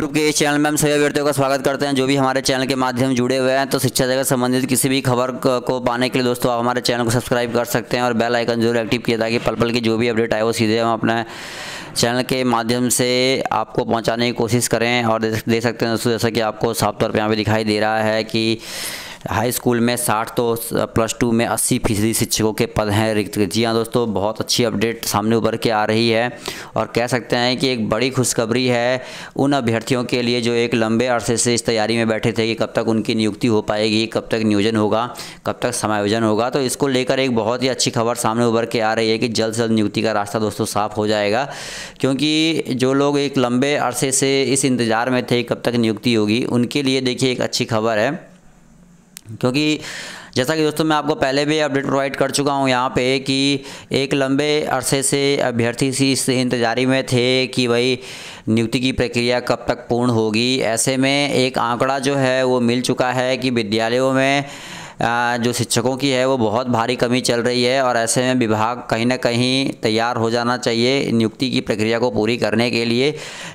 YouTube के इस channel में हम सभी अभ्यर्थियों का स्वागत करते हैं जो भी हमारे चैनल के माध्यम जुड़े हुए हैं। तो शिक्षा जगत संबंधित किसी भी खबर को पाने के लिए दोस्तों आप हमारे चैनल को सब्सक्राइब कर सकते हैं और बेल आइकन जरूर एक्टिव किया ताकि पल पल की जो भी अपडेट आए वो सीधे हम अपने चैनल के माध्यम से आपको पहुंचाने की कोशिश करें। और देख सकते हैं दोस्तों, जैसा कि आपको साफ तौर पर यहाँ पर दिखाई दे रहा है कि हाई स्कूल में 60 तो +2 में 80% शिक्षकों के पद हैं रिक्त। जी हाँ दोस्तों, बहुत अच्छी अपडेट सामने उभर के आ रही है और कह सकते हैं कि एक बड़ी खुशखबरी है उन अभ्यर्थियों के लिए जो एक लंबे अरसे से इस तैयारी में बैठे थे कि कब तक उनकी नियुक्ति हो पाएगी, कब तक नियोजन होगा, कब तक समायोजन होगा। तो इसको लेकर एक बहुत ही अच्छी खबर सामने उभर के आ रही है कि जल्द से जल्द नियुक्ति का रास्ता दोस्तों साफ हो जाएगा। क्योंकि जो लोग एक लंबे अरसे से इस इंतज़ार में थे कब तक नियुक्ति होगी, उनके लिए देखिए एक अच्छी खबर है। क्योंकि जैसा कि दोस्तों मैं आपको पहले भी अपडेट प्रोवाइड कर चुका हूं यहाँ पे कि एक लंबे अरसे से अभ्यर्थी इस इंतज़ारी में थे कि भाई नियुक्ति की प्रक्रिया कब तक पूर्ण होगी। ऐसे में एक आंकड़ा जो है वो मिल चुका है कि विद्यालयों में जो शिक्षकों की है वो बहुत भारी कमी चल रही है और ऐसे में विभाग कहीं ना कहीं तैयार हो जाना चाहिए नियुक्ति की प्रक्रिया को पूरी करने के लिए।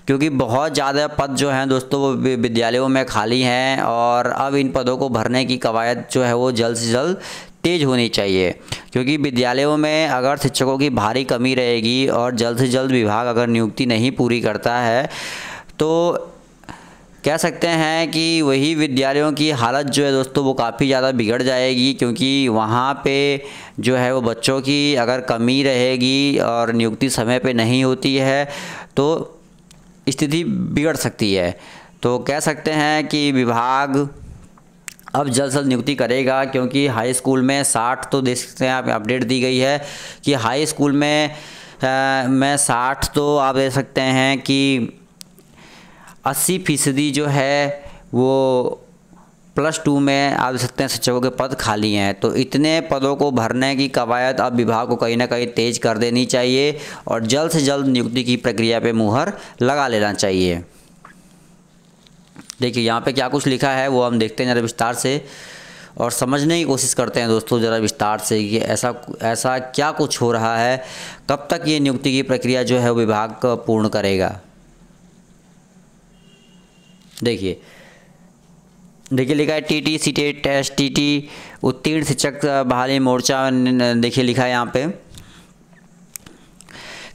क्योंकि बहुत ज़्यादा पद जो हैं दोस्तों वो विद्यालयों में खाली हैं और अब इन पदों को भरने की कवायद जो है वो जल्द से जल्द तेज़ होनी चाहिए। क्योंकि विद्यालयों में अगर शिक्षकों की भारी कमी रहेगी और जल्द से जल्द विभाग अगर नियुक्ति नहीं पूरी करता है तो कह सकते हैं कि वही विद्यालयों की हालत जो है दोस्तों वो काफ़ी ज़्यादा बिगड़ जाएगी। क्योंकि वहाँ पे जो है वो बच्चों की अगर कमी रहेगी और नियुक्ति समय पे नहीं होती है तो स्थिति बिगड़ सकती है। तो कह सकते हैं कि विभाग अब जल्द से जल्द नियुक्ति करेगा। क्योंकि हाई स्कूल में 60 तो देख सकते हैं आप, अपडेट दी गई है कि हाई स्कूल में 60 तो आप देख सकते हैं कि 80% जो है वो +2 में आप देख सकते हैं शिक्षकों के पद खाली हैं। तो इतने पदों को भरने की कवायद अब विभाग को कहीं ना कहीं तेज़ कर देनी चाहिए और जल्द से जल्द नियुक्ति की प्रक्रिया पे मुहर लगा लेना चाहिए। देखिए यहाँ पे क्या कुछ लिखा है वो हम देखते हैं ज़रा विस्तार से और समझने की कोशिश करते हैं दोस्तों ज़रा विस्तार से कि ऐसा क्या कुछ हो रहा है, कब तक ये नियुक्ति की प्रक्रिया जो है विभाग पूर्ण करेगा। देखिए लिखा है टीटी सीटेट एसटीटी उत्तीर्ण शिक्षक बहाली मोर्चा। देखिए लिखा है यहाँ पे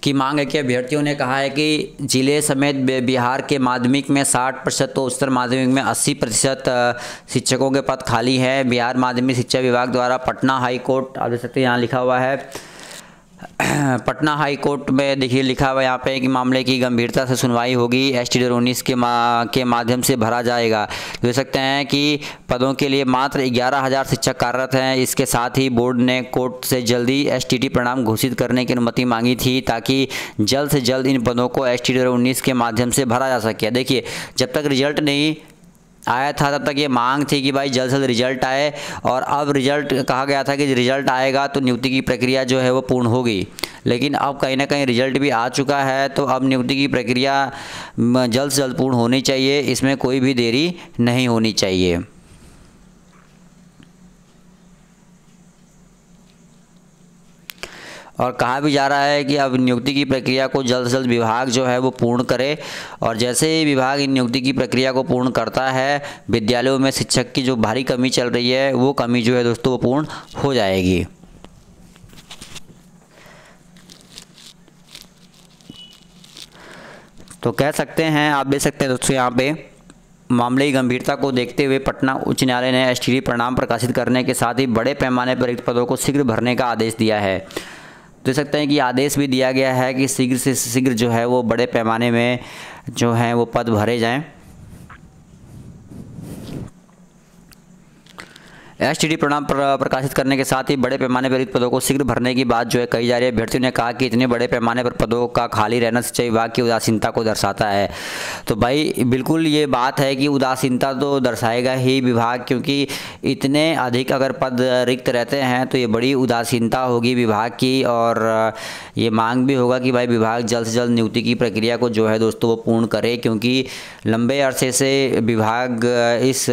कि मांग है कि अभ्यर्थियों ने कहा है कि जिले समेत बिहार के माध्यमिक में 60% तो उच्चतर माध्यमिक में 80% शिक्षकों के पद खाली हैं। बिहार माध्यमिक शिक्षा विभाग द्वारा पटना हाई कोर्ट, आप देख सकते हैं यहाँ लिखा हुआ है पटना हाई कोर्ट में देखिए लिखा हुआ यहाँ पे कि मामले की गंभीरता से सुनवाई होगी, STD 19 के माध्यम से भरा जाएगा। देख सकते हैं कि पदों के लिए मात्र 11,000 शिक्षक कार्यरत हैं। इसके साथ ही बोर्ड ने कोर्ट से जल्दी STD परिणाम घोषित करने की अनुमति मांगी थी ताकि जल्द से जल्द इन पदों को STD 19 के माध्यम से भरा जा सके। देखिए जब तक रिजल्ट नहीं आया था तब तक ये मांग थी कि भाई जल्द से जल्द रिजल्ट आए और अब रिजल्ट कहा गया था कि रिजल्ट आएगा तो नियुक्ति की प्रक्रिया जो है वो पूर्ण होगी। लेकिन अब कहीं ना कहीं रिजल्ट भी आ चुका है तो अब नियुक्ति की प्रक्रिया जल्द से जल्द पूर्ण होनी चाहिए, इसमें कोई भी देरी नहीं होनी चाहिए। और कहा भी जा रहा है कि अब नियुक्ति की प्रक्रिया को जल्द से जल्द विभाग जो है वो पूर्ण करे और जैसे ही विभाग इन नियुक्ति की प्रक्रिया को पूर्ण करता है विद्यालयों में शिक्षक की जो भारी कमी चल रही है वो कमी जो है दोस्तों वो पूर्ण हो जाएगी। तो कह सकते हैं, आप देख सकते हैं दोस्तों यहाँ पे मामले की गंभीरता को देखते हुए पटना उच्च न्यायालय ने STD परिणाम प्रकाशित करने के साथ ही बड़े पैमाने पर रिक्त पदों को शीघ्र भरने का आदेश दिया है। देख सकते हैं कि आदेश भी दिया गया है कि शीघ्र से शीघ्र जो है वो बड़े पैमाने में जो है वो पद भरे जाएं। STD परिणाम प्रकाशित करने के साथ ही बड़े पैमाने पर रिक्त पदों को शीघ्र भरने की बात जो है कही जा रही है। अभ्यर्थियों ने कहा कि इतने बड़े पैमाने पर पदों का खाली रहना शिक्षा विभाग की उदासीनता को दर्शाता है। तो भाई बिल्कुल ये बात है कि उदासीनता तो दर्शाएगा ही विभाग, क्योंकि इतने अधिक अगर पद रिक्त रहते हैं तो ये बड़ी उदासीनता होगी विभाग की और ये मांग भी होगा कि भाई विभाग जल्द से जल्द नियुक्ति की प्रक्रिया को जो है दोस्तों वो पूर्ण करे। क्योंकि लंबे अरसे से विभाग इस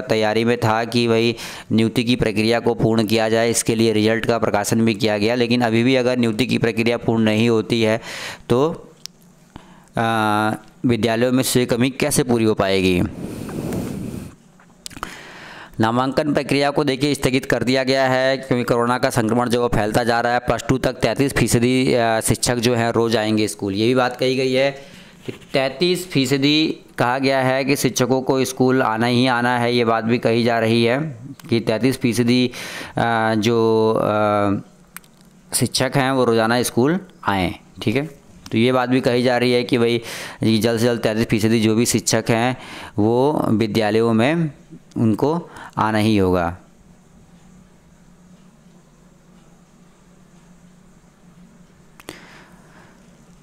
तैयारी में था कि भाई नियुक्ति की प्रक्रिया को पूर्ण किया जाए, इसके लिए रिजल्ट का प्रकाशन भी किया गया। लेकिन अभी भी अगर नियुक्ति की प्रक्रिया पूर्ण नहीं होती है तो विद्यालयों में शिक्षकों की कमी कैसे पूरी हो पाएगी। नामांकन प्रक्रिया को देखिए स्थगित कर दिया गया है क्योंकि कोरोना का संक्रमण जो फैलता जा रहा है। +2 तक 33% शिक्षक जो हैं रोज़ आएंगे स्कूल। ये भी बात कही गई है कि 33% कहा गया है कि शिक्षकों को स्कूल आना ही आना है। ये बात भी कही जा रही है कि 33% जो शिक्षक हैं वो रोज़ाना स्कूल आएँ। ठीक है, तो ये बात भी कही जा रही है कि भाई जल्द से जल्द 33% जो भी शिक्षक हैं वो विद्यालयों में उनको आना ही होगा।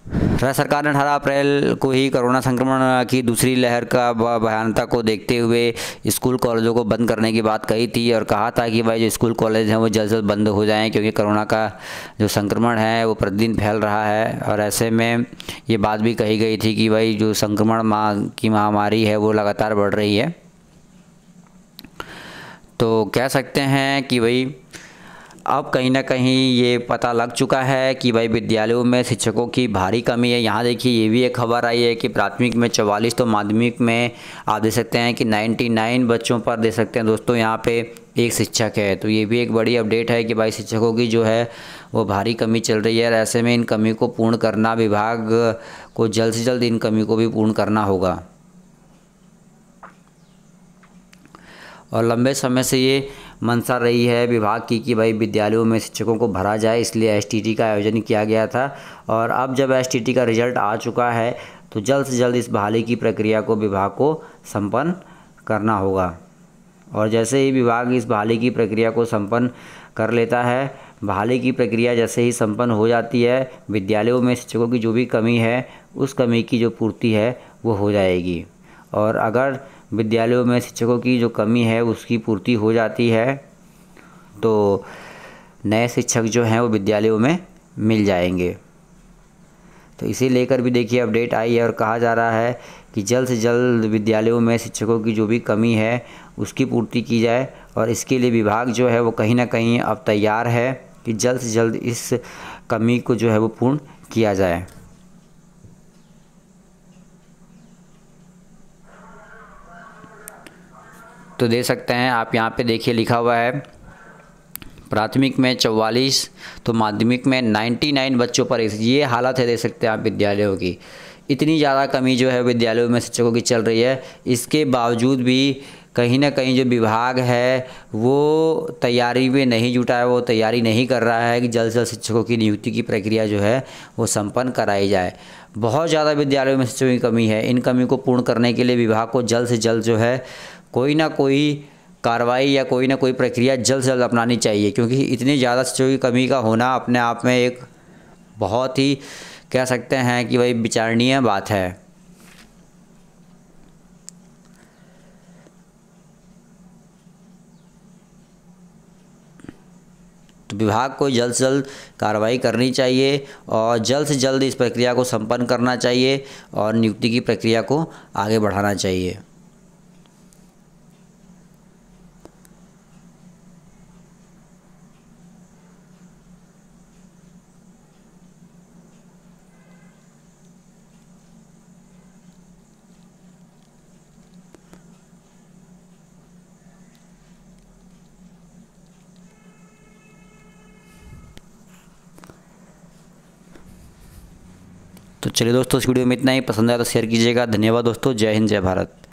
राज्य सरकार ने 18 अप्रैल को ही कोरोना संक्रमण की दूसरी लहर का भयानकता को देखते हुए स्कूल कॉलेजों को बंद करने की बात कही थी और कहा था कि भाई जो स्कूल कॉलेज हैं वो जल्द से जल्द बंद हो जाएं क्योंकि कोरोना का जो संक्रमण है वो प्रतिदिन फैल रहा है। और ऐसे में ये बात भी कही गई थी कि भाई जो संक्रमण की महामारी है वो लगातार बढ़ रही है। तो कह सकते हैं कि भाई अब कहीं ना कहीं ये पता लग चुका है कि भाई विद्यालयों में शिक्षकों की भारी कमी है। यहाँ देखिए ये भी एक खबर आई है कि प्राथमिक में 44 तो माध्यमिक में आप देख सकते हैं कि 99 बच्चों पर दे सकते हैं दोस्तों यहाँ पे एक शिक्षक है। तो ये भी एक बड़ी अपडेट है कि भाई शिक्षकों की जो है वो भारी कमी चल रही है और ऐसे में इन कमी को पूर्ण करना, विभाग को जल्द से जल्द इन कमी को भी पूर्ण करना होगा। और लंबे समय से ये मंशा रही है विभाग की कि भाई विद्यालयों में शिक्षकों को भरा जाए, इसलिए एसटीटी का आयोजन किया गया था। और अब जब एसटीटी का रिजल्ट आ चुका है तो जल्द से जल्द इस बहाली की प्रक्रिया को विभाग को संपन्न करना होगा। और जैसे ही विभाग इस बहाली की प्रक्रिया को संपन्न कर लेता है, बहाली की प्रक्रिया जैसे ही संपन्न हो जाती है, विद्यालयों में शिक्षकों की जो भी कमी है उस कमी की जो पूर्ति है वो हो जाएगी। और अगर विद्यालयों में शिक्षकों की जो कमी है उसकी पूर्ति हो जाती है तो नए शिक्षक जो हैं वो विद्यालयों में मिल जाएंगे। तो इसे लेकर भी देखिए अपडेट आई है और कहा जा रहा है कि जल्द से जल्द विद्यालयों में शिक्षकों की जो भी कमी है उसकी पूर्ति की जाए। और इसके लिए विभाग जो है वो कहीं ना कहीं अब तैयार है कि जल्द से जल्द इस कमी को जो है वो पूर्ण किया जाए। तो दे सकते हैं आप यहाँ पे देखिए लिखा हुआ है प्राथमिक में 44 तो माध्यमिक में 99 बच्चों पर ये हालत है। दे सकते हैं आप विद्यालयों की इतनी ज़्यादा कमी जो है विद्यालयों में शिक्षकों की चल रही है। इसके बावजूद भी कहीं ना कहीं जो विभाग है वो तैयारी में नहीं जुटा है, वो तैयारी नहीं कर रहा है कि जल्द से जल्द शिक्षकों की नियुक्ति की प्रक्रिया जो है वो संपन्न कराई जाए। बहुत ज़्यादा विद्यालयों में शिक्षकों की कमी है। इन कमी को पूर्ण करने के लिए विभाग को जल्द से जल्द जो है कोई ना कोई कार्रवाई या कोई ना कोई प्रक्रिया जल्द से जल्द अपनानी चाहिए क्योंकि इतनी ज़्यादा शिक्षकों की कमी का होना अपने आप में एक बहुत ही कह सकते हैं कि भाई विचारणीय बात है। तो विभाग को जल्द से जल्द कार्रवाई करनी चाहिए और जल्द से जल्द इस प्रक्रिया को संपन्न करना चाहिए और नियुक्ति की प्रक्रिया को आगे बढ़ाना चाहिए। तो चलिए दोस्तों इस वीडियो में इतना ही। पसंद आया तो शेयर कीजिएगा। धन्यवाद दोस्तों। जय हिंद, जय भारत।